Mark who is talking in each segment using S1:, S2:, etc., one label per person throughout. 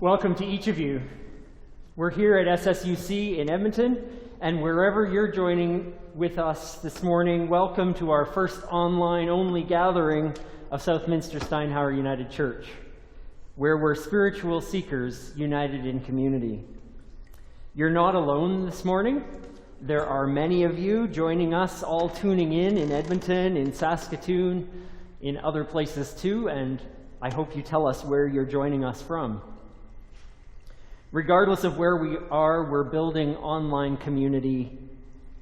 S1: Welcome to each of you. We're here at SSUC in Edmonton, and wherever you're joining with us this morning, welcome to our first online-only gathering of Southminster Steinhauer United Church, where we're spiritual seekers united in community. You're not alone this morning. There are many of you joining us, all tuning in Edmonton, in Saskatoon, in other places too, and I hope you tell us where you're joining us from. Regardless of where we are, we're building online community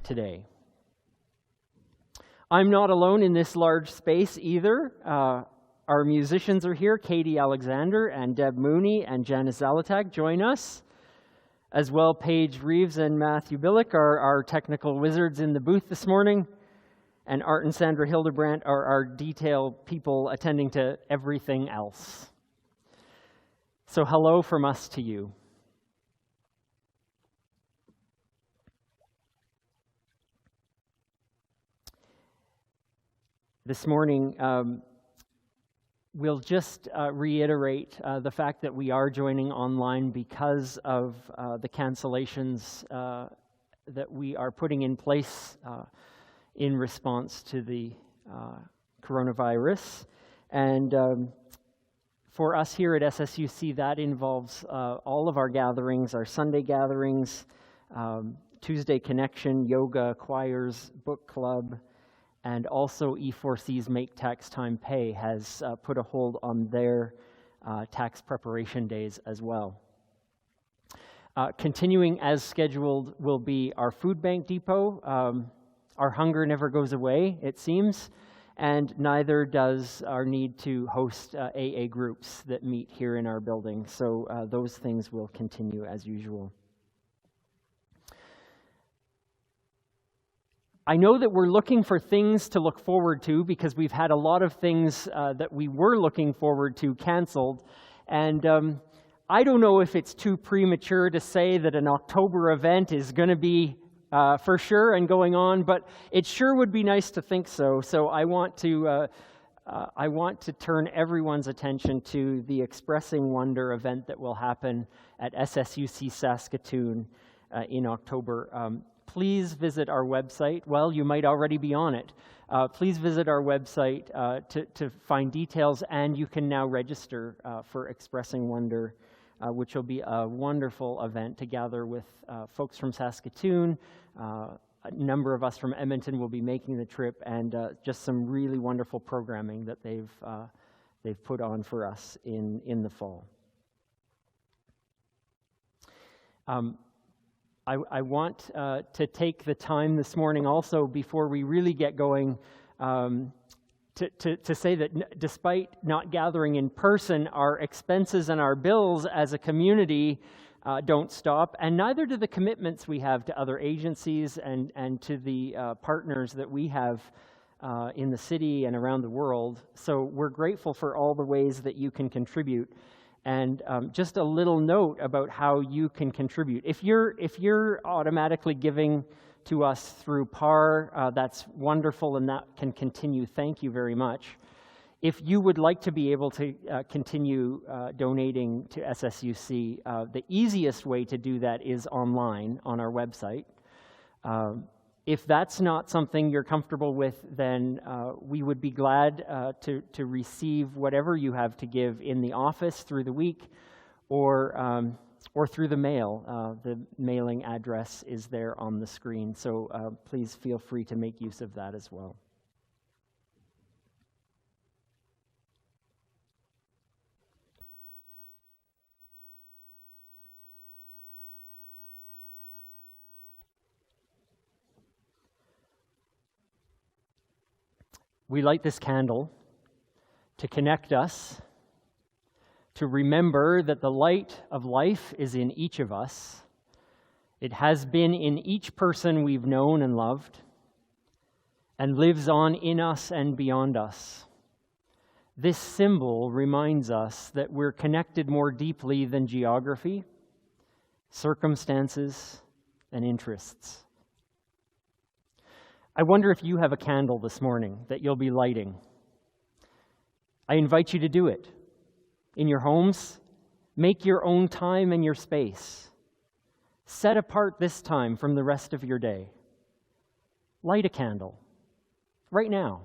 S1: today. I'm not alone in this large space either. Our musicians are here. Katie Alexander and Deb Mooney and Janice Zalatak join us. As well, Paige Reeves and Matthew Billick are our technical wizards in the booth this morning. And Art and Sandra Hildebrandt are our detail people attending to everything else. So hello from us to you. This morning, we'll just reiterate the fact that we are joining online because of the cancellations that we are putting in place in response to the coronavirus. And for us here at SSUC, that involves all of our gatherings, our Sunday gatherings, Tuesday Connection, yoga, choirs, book club, and also E4C's Make Tax Time Pay has put a hold on their tax preparation days as well. Continuing as scheduled will be our food bank depot. Our hunger never goes away, it seems, and neither does our need to host AA groups that meet here in our building. So those things will continue as usual. I know that we're looking for things to look forward to because we've had a lot of things that we were looking forward to canceled. And I don't know if it's too premature to say that an October event is going to be for sure and going on, but it sure would be nice to think so. So I want to turn everyone's attention to the Expressing Wonder event that will happen at SSUC Saskatoon in October. Please visit our website. Well, you might already be on it. Please visit our website to find details, and you can now register for Expressing Wonder, which will be a wonderful event to gather with folks from Saskatoon. A number of us from Edmonton will be making the trip, and just some really wonderful programming that they've put on for us in the fall. I want to take the time this morning also, before we really get going, to say that despite not gathering in person, our expenses and our bills as a community don't stop, and neither do the commitments we have to other agencies and to the partners that we have in the city and around the world. So we're grateful for all the ways that you can contribute. And just a little note about how you can contribute. If you're automatically giving to us through PAR, that's wonderful, and that can continue. Thank you very much. If you would like to be able to continue donating to SSUC, the easiest way to do that is online on our website. If that's not something you're comfortable with, then we would be glad to receive whatever you have to give in the office through the week, or through the mail. The mailing address is there on the screen, so please feel free to make use of that as well. We light this candle to connect us, to remember that the light of life is in each of us. It has been in each person we've known and loved, and lives on in us and beyond us. This symbol reminds us that we're connected more deeply than geography, circumstances, and interests. I wonder if you have a candle this morning that you'll be lighting. I invite you to do it in your homes, Make your own time and your space. Set apart this time from the rest of your day. Light a candle right now.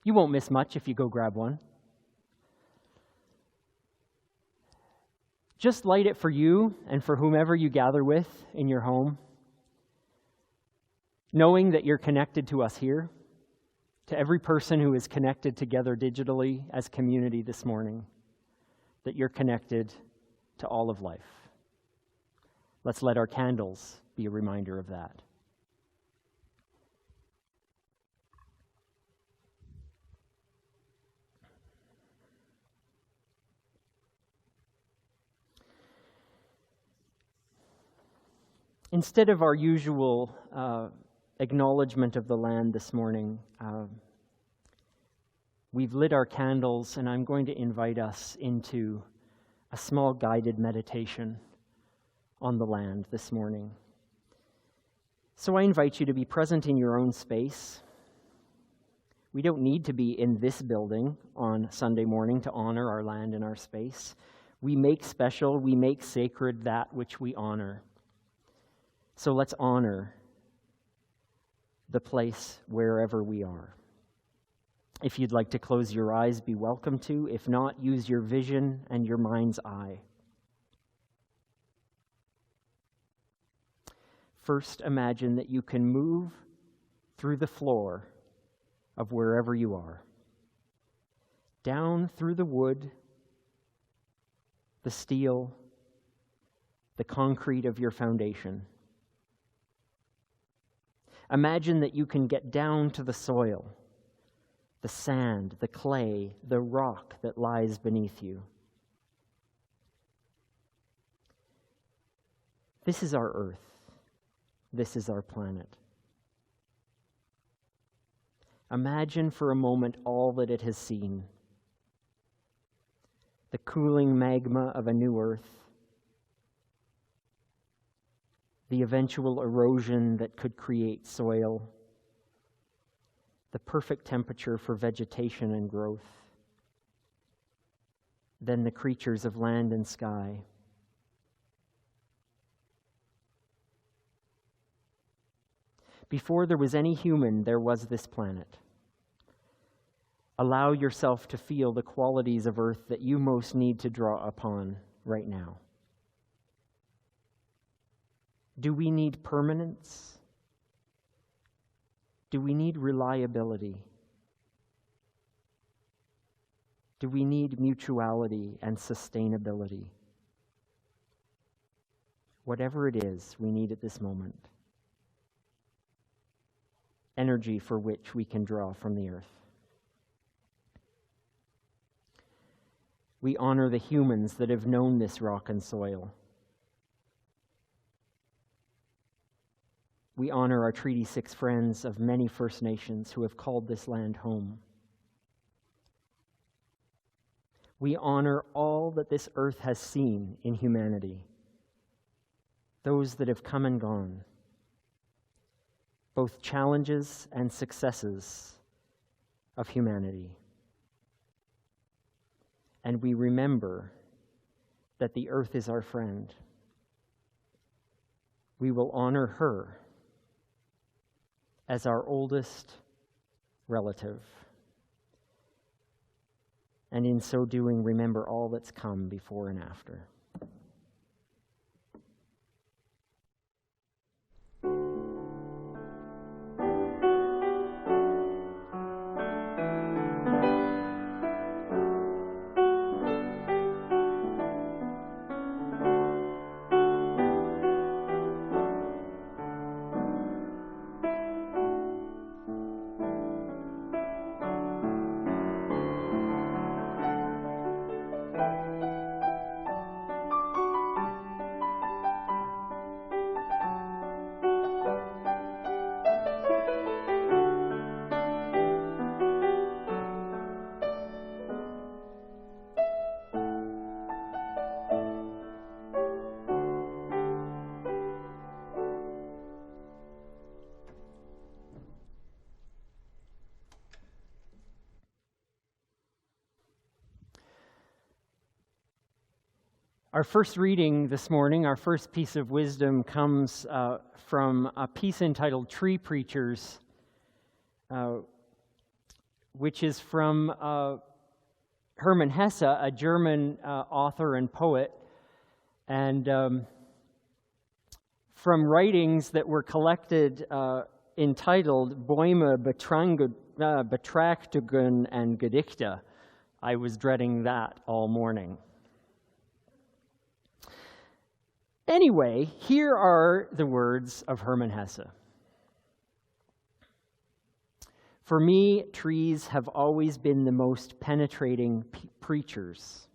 S1: You won't miss much if you go grab one. Just light it for you and for whomever you gather with in your home, knowing that you're connected to us here, to every person who is connected together digitally as community this morning, that you're connected to all of life. Let's let our candles be a reminder of that. Instead of our usual acknowledgement of the land this morning, we've lit our candles, and I'm going to invite us into a small guided meditation on the land this morning. So I invite you to be present in your own space. We don't need to be in this building on Sunday morning to honor our land and our space. We make special, we make sacred that which we honor. So let's honor the place wherever we are. If you'd like to close your eyes, be welcome to. If not, use your vision and your mind's eye. First, imagine that you can move through the floor of wherever you are, down through the wood, the steel, the concrete of your foundation. Imagine that you can get down to the soil, the sand, the clay, the rock that lies beneath you. This is our earth. This is our planet. Imagine for a moment all that it has seen. The cooling magma of a new earth, the eventual erosion that could create soil, the perfect temperature for vegetation and growth, then the creatures of land and sky. Before there was any human, there was this planet. Allow yourself to feel the qualities of earth that you most need to draw upon right now. Do we need permanence? Do we need reliability? Do we need mutuality and sustainability? Whatever it is we need at this moment. Energy for which we can draw from the earth. We honor the humans that have known this rock and soil. We honor our Treaty 6 friends of many First Nations who have called this land home. We honor all that this earth has seen in humanity, those that have come and gone, both challenges and successes of humanity. And we remember that the earth is our friend. We will honor her as our oldest relative. And in so doing, remember all that's come before and after. Our first reading this morning, our first piece of wisdom, comes from a piece entitled Tree Preachers, which is from Hermann Hesse, a German author and poet, and from writings that were collected entitled Bäume, Betrachtungen and Gedichte. I was dreading that all morning. Anyway, here are the words of Hermann Hesse. For me, trees have always been the most penetrating preachers.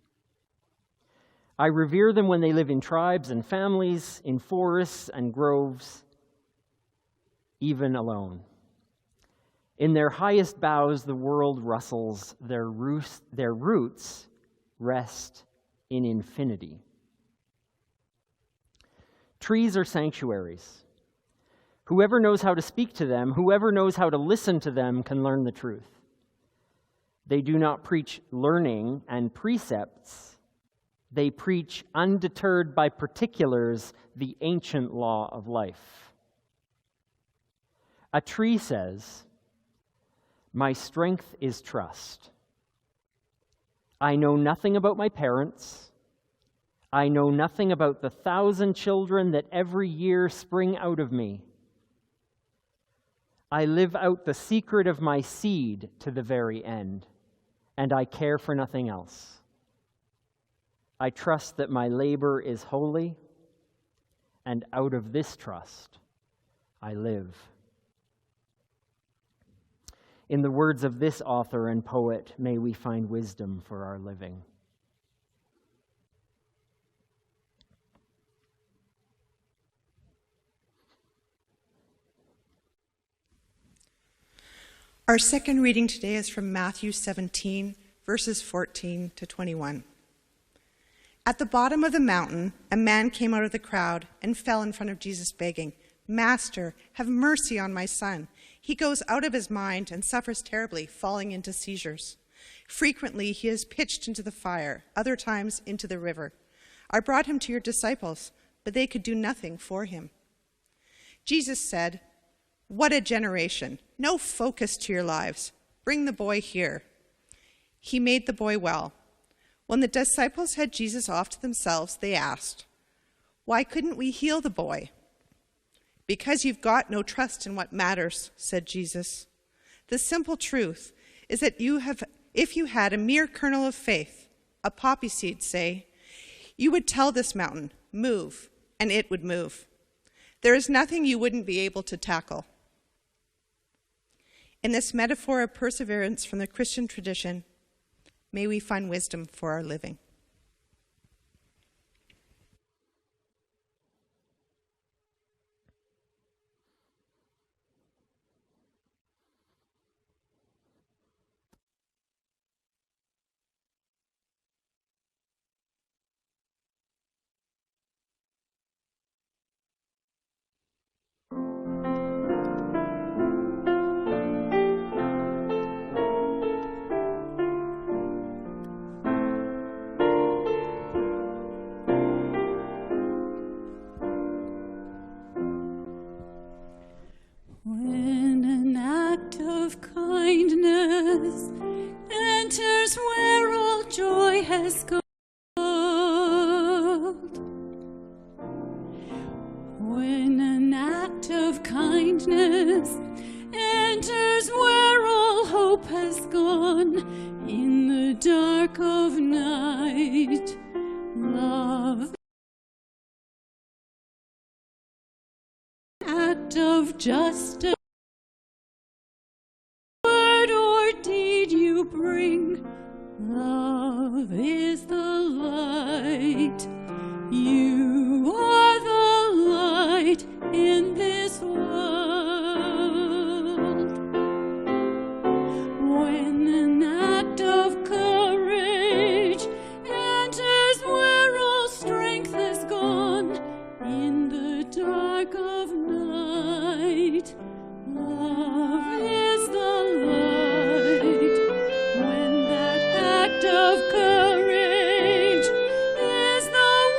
S1: I revere them when they live in tribes and families, in forests and groves, even alone. In their highest boughs, the world rustles. Their roots rest in infinity. Trees are sanctuaries. Whoever knows how to speak to them, whoever knows how to listen to them, can learn the truth. They do not preach learning and precepts. They preach, undeterred by particulars, the ancient law of life. A tree says, "My strength is trust. I know nothing about my parents. I know nothing about the 1,000 children that every year spring out of me. I live out the secret of my seed to the very end, and I care for nothing else. I trust that my labor is holy, and out of this trust I live." In the words of this author and poet, may we find wisdom for our living.
S2: Our second reading today is from Matthew 17, verses 14 to 21. At the bottom of the mountain, a man came out of the crowd and fell in front of Jesus begging, "Master, have mercy on my son. He goes out of his mind and suffers terribly, falling into seizures. Frequently he is pitched into the fire, other times into the river. I brought him to your disciples, but they could do nothing for him." Jesus said, "What a generation! No focus to your lives. Bring the boy here." He made the boy well. When the disciples had Jesus off to themselves, they asked, "Why couldn't we heal the boy?" "Because you've got no trust in what matters," said Jesus. "The simple truth is that if you had a mere kernel of faith, a poppy seed, say, you would tell this mountain, 'Move,' and it would move. There is nothing you wouldn't be able to tackle." In this metaphor of perseverance from the Christian tradition, may we find wisdom for our living.
S3: has called. When an act of kindness enters where all hope has gone, in the dark of night, love, act of justice, word or deed you bring, love is the light. You are the light in this world. When an act of courage enters where all strength has gone, in the dark of night, love is the light. When that act of courage is the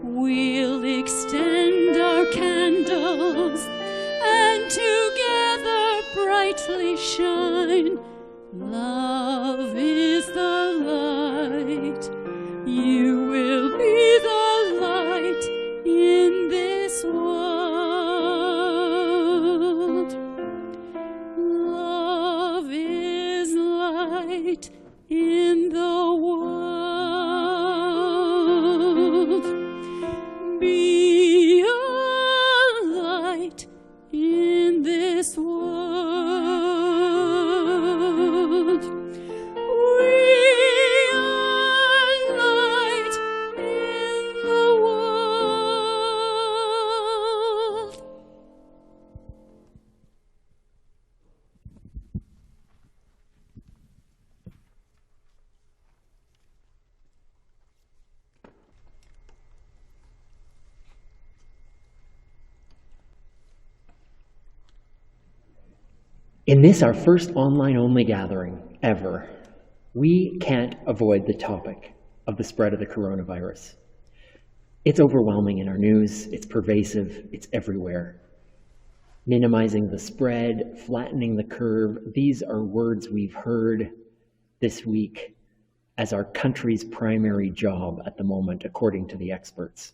S3: We'll extend our candles and together brightly shine. Love is the light. You will be the light in this world. Love is light in the world. Be a light in this world. We are light in the world.
S4: In this, our first online-only gathering ever, we can't avoid the topic of the spread of the coronavirus. It's overwhelming in our news, it's pervasive, it's everywhere. Minimizing the spread, flattening the curve, these are words we've heard this week as our country's primary job at the moment, according to the experts.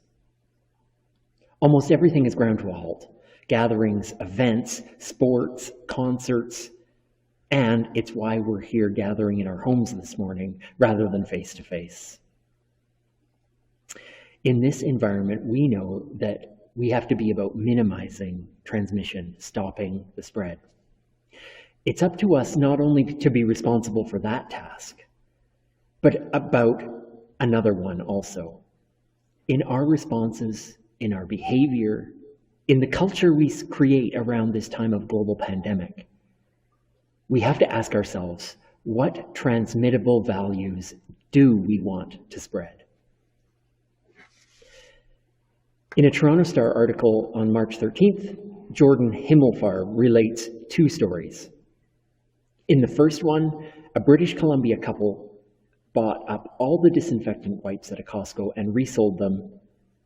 S4: Almost everything is ground to a halt. Gatherings, events, sports, concerts, and it's why we're here gathering in our homes this morning rather than face-to-face. In this environment, we know that we have to be about minimizing transmission, stopping the spread. It's up to us not only to be responsible for that task, but about another one also. In our responses, in our behavior, in the culture we create around this time of global pandemic, we have to ask ourselves, what transmittable values do we want to spread? In a Toronto Star article on March 13th, Jordan Himmelfarb relates two stories. In the first one, a British Columbia couple bought up all the disinfectant wipes at a Costco and resold them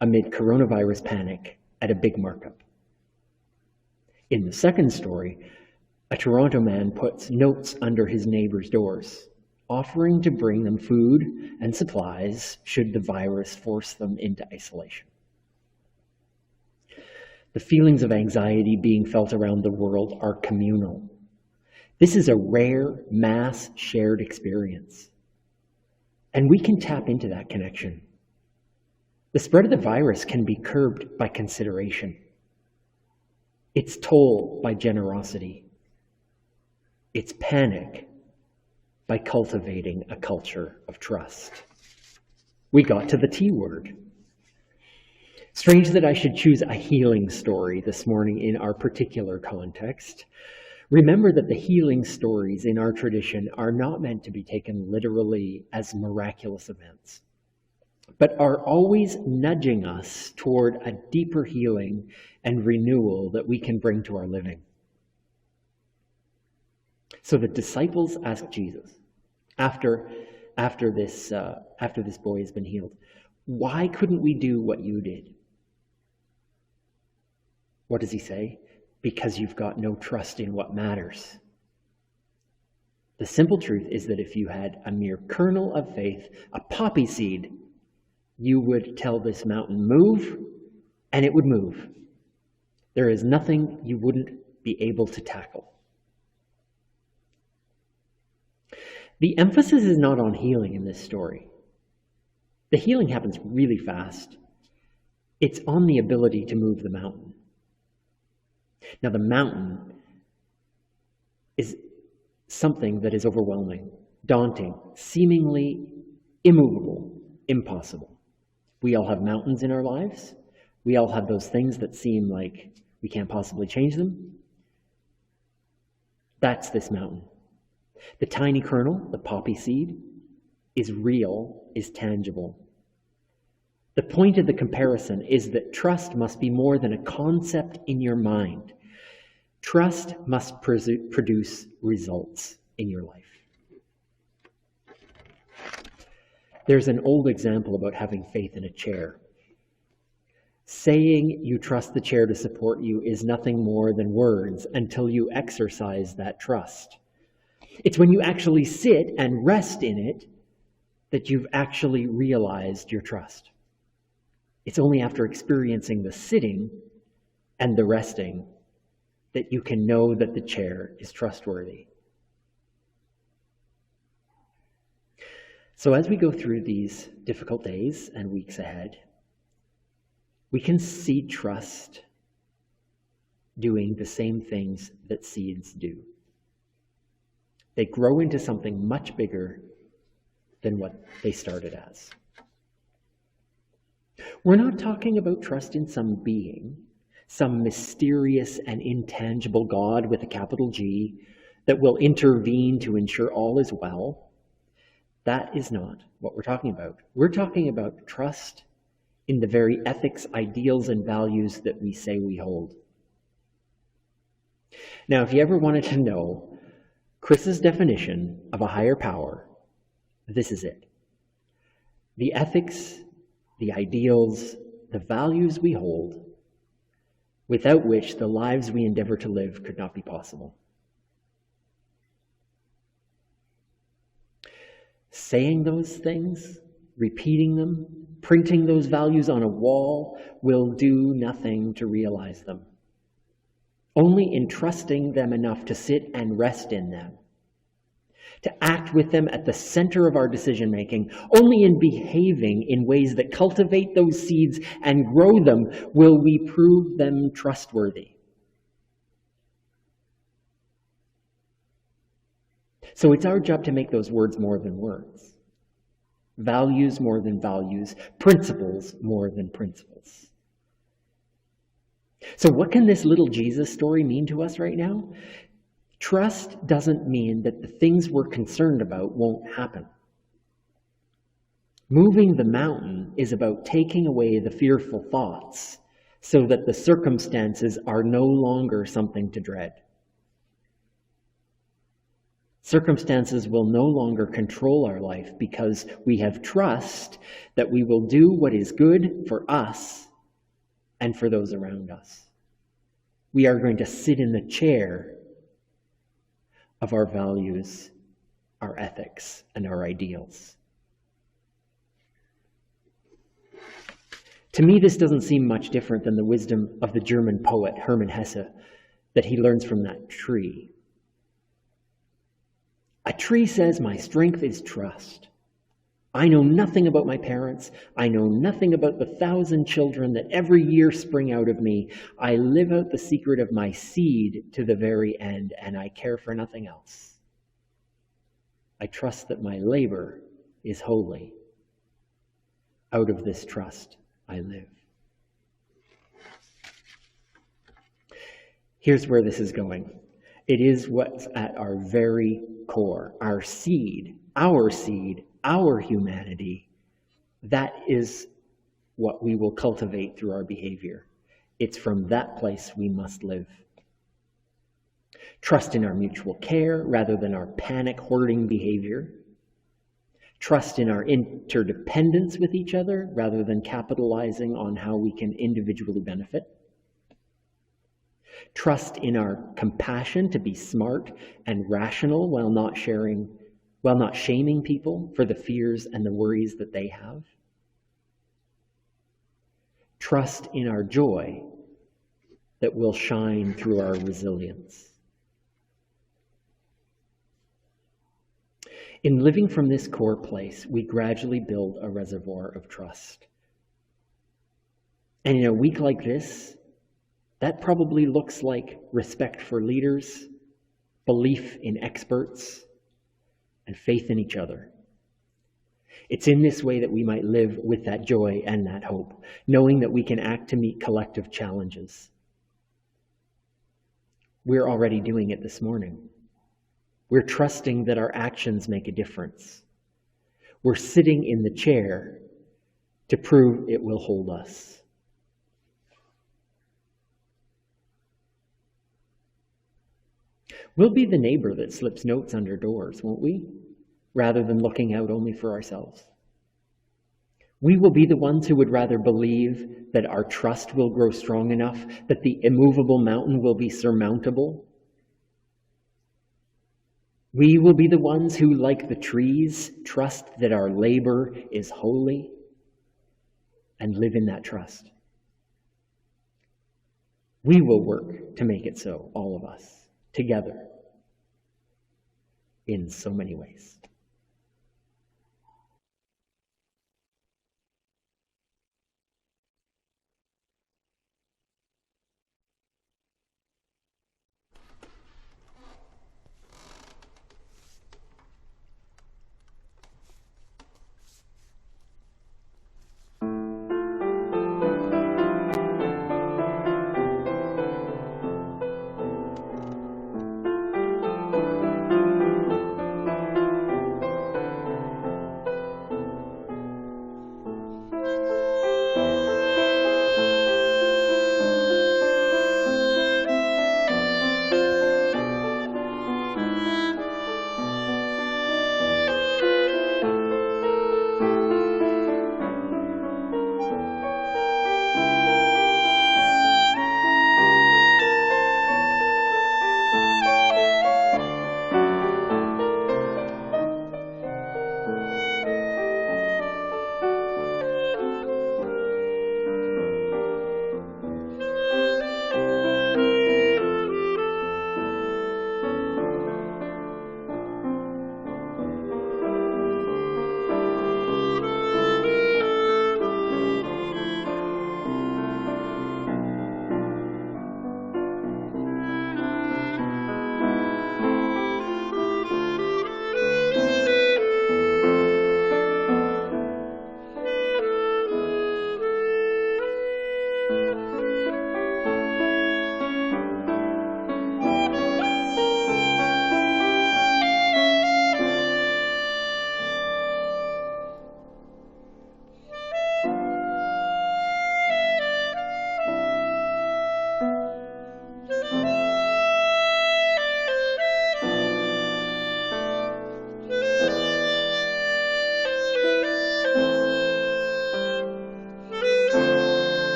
S4: amid coronavirus panic at a big markup. In the second story, a Toronto man puts notes under his neighbors' doors, offering to bring them food and supplies should the virus force them into isolation. The feelings of anxiety being felt around the world are communal. This is a rare, mass shared experience. And we can tap into that connection. The spread of the virus can be curbed by consideration. It's toll by generosity. It's panic by cultivating a culture of trust. We got to the T word. Strange that I should choose a healing story this morning in our particular context. Remember that the healing stories in our tradition are not meant to be taken literally as miraculous events, but are always nudging us toward a deeper healing and renewal that we can bring to our living. So the disciples asked Jesus, after this boy has been healed, why couldn't we do what you did? What does he say? Because you've got no trust in what matters. The simple truth is that if you had a mere kernel of faith, a poppy seed, you would tell this mountain, move, and it would move. There is nothing you wouldn't be able to tackle. The emphasis is not on healing in this story. The healing happens really fast. It's on the ability to move the mountain. Now, the mountain is something that is overwhelming, daunting, seemingly immovable, impossible. We all have mountains in our lives. We all have those things that seem like we can't possibly change them. That's this mountain. The tiny kernel, the poppy seed, is real, is tangible. The point of the comparison is that trust must be more than a concept in your mind. Trust must produce results in your life. There's an old example about having faith in a chair. Saying you trust the chair to support you is nothing more than words until you exercise that trust. It's when you actually sit and rest in it that you've actually realized your trust. It's only after experiencing the sitting and the resting that you can know that the chair is trustworthy. So as we go through these difficult days and weeks ahead, we can see trust doing the same things that seeds do. They grow into something much bigger than what they started as. We're not talking about trust in some being, some mysterious and intangible God with a capital G that will intervene to ensure all is well. That is not what we're talking about. We're talking about trust in the very ethics, ideals, and values that we say we hold. Now, if you ever wanted to know Chris's definition of a higher power, this is it. The ethics, the ideals, the values we hold, without which the lives we endeavor to live could not be possible. Saying those things, repeating them, printing those values on a wall will do nothing to realize them. Only entrusting them enough to sit and rest in them, to act with them at the center of our decision-making, only in behaving in ways that cultivate those seeds and grow them will we prove them trustworthy. So it's our job to make those words more than words, values more than values, principles more than principles. So what can this little Jesus story mean to us right now? Trust doesn't mean that the things we're concerned about won't happen. Moving the mountain is about taking away the fearful thoughts so that the circumstances are no longer something to dread. Circumstances will no longer control our life because we have trust that we will do what is good for us and for those around us. We are going to sit in the chair of our values, our ethics, and our ideals. To me, this doesn't seem much different than the wisdom of the German poet Hermann Hesse that he learns from that tree. A tree says, "My strength is trust. I know nothing about my parents. I know nothing about the 1,000 children that every year spring out of me. I live out the secret of my seed to the very end, and I care for nothing else. I trust that my labor is holy. Out of this trust I live." Here's where this is going. It is what's at our very core, our seed, our humanity. That is what we will cultivate through our behavior. It's from that place we must live. Trust in our mutual care rather than our panic hoarding behavior. Trust in our interdependence with each other rather than capitalizing on how we can individually benefit. Trust in our compassion to be smart and rational while not shaming people for the fears and the worries that they have. Trust in our joy that will shine through our resilience. In living from this core place, we gradually build a reservoir of trust. And in a week like this, that probably looks like respect for leaders, belief in experts, and faith in each other. It's in this way that we might live with that joy and that hope, knowing that we can act to meet collective challenges. We're already doing it this morning. We're trusting that our actions make a difference. We're sitting in the chair to prove it will hold us. We'll be the neighbor that slips notes under doors, won't we? Rather than looking out only for ourselves. We will be the ones who would rather believe that our trust will grow strong enough, that the immovable mountain will be surmountable. We will be the ones who, like the trees, trust that our labor is holy and live in that trust. We will work to make it so, all of us, together, in so many ways.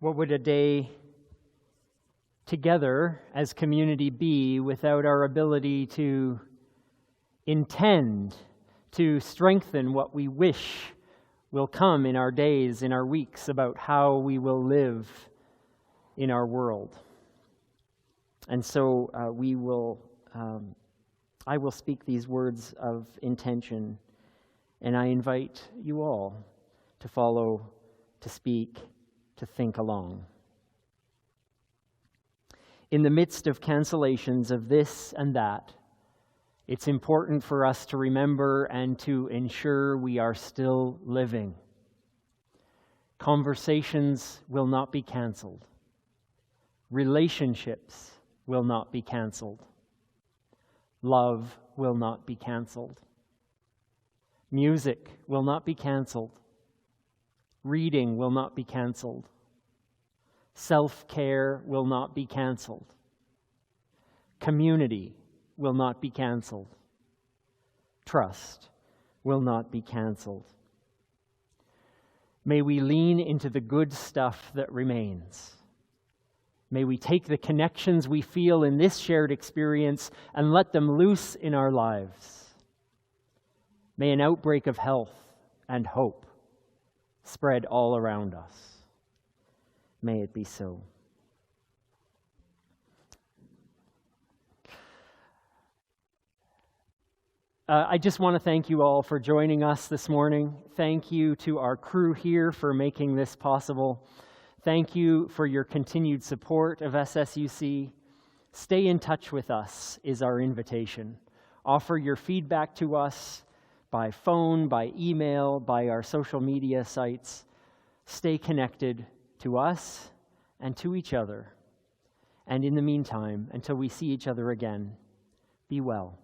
S1: What would a day together as community be without our ability to intend, to strengthen what we wish will come in our days, in our weeks, about how we will live in our world? And so I will speak these words of intention And I invite you all to follow, to speak, to think along. In the midst of cancellations of this and that, it's important for us to remember and to ensure we are still living. Conversations will not be canceled. Relationships will not be canceled. Love will not be canceled. Music will not be canceled. Reading will not be canceled. Self-care will not be canceled. Community will not be canceled. Trust will not be canceled. May we lean into the good stuff that remains. May we take the connections we feel in this shared experience and let them loose in our lives. May an outbreak of health and hope spread all around us. May it be so. I just want to thank you all for joining us this morning. Thank you to our crew here for making this possible. Thank you for your continued support of SSUC. Stay in touch with us is our invitation. Offer your feedback to us by phone, by email, by our social media sites. Stay connected to us and to each other. And in the meantime, until we see each other again, be well.